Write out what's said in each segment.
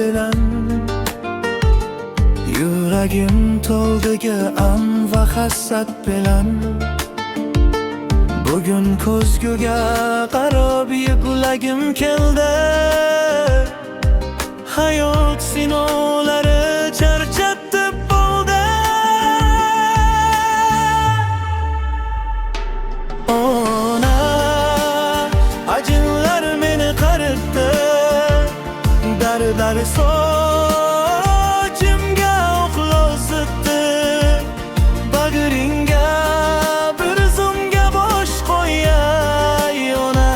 bilan Yuragim to'ldigi g'am va hasad bilan Bugun ko'zguga qarab yig'lagim keldi Hayot sinovlari charchatib bo'ldi Ona ajinlar meni qaritdi Dar sochimga o'qlos etdi Bag'ringga bir zumga bosh qo'yay ona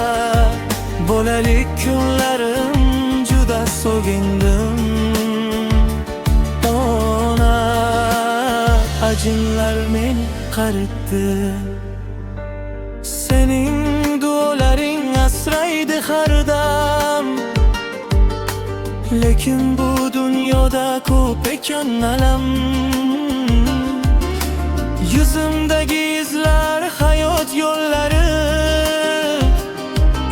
Bolalik kunlarim juda so'gindim Ona ajinlar meni qaritdi Sening duolaring asraydi har dam Lekin bu dunyoda ko'p ekan alam Yuzimdagi izlar hayot yo'llari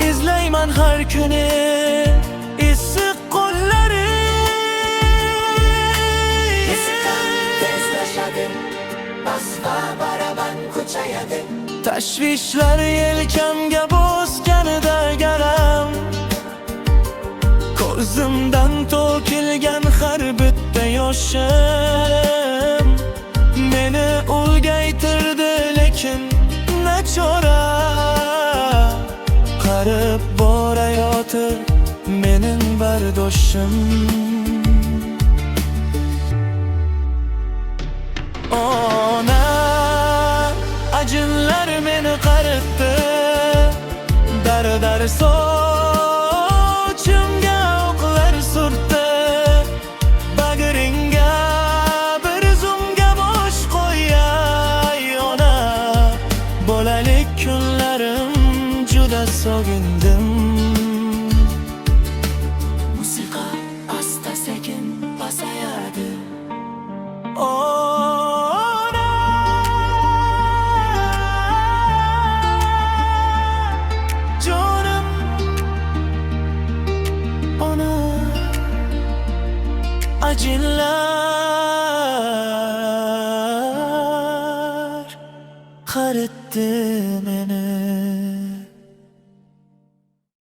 Izlayman har kuni issiq qo'llari Tezlashadim, basma baraban kuchayadim Tashvishlar yelkamga bosganida galam Ko'zimdan to'kilgan har bitta yoshim Meni ulgaytirdi lekin nachora Qarib borayotir mening bardoshim Ona ajinlar meni qaritdi Dar sochimga o'qlar surtdi Bag'ringga bir zumga bosh qo'yay ona Bolalik kunlarim juda so'gindim Musiqa asta sekin pasayadi Ajinlar qaritdi meni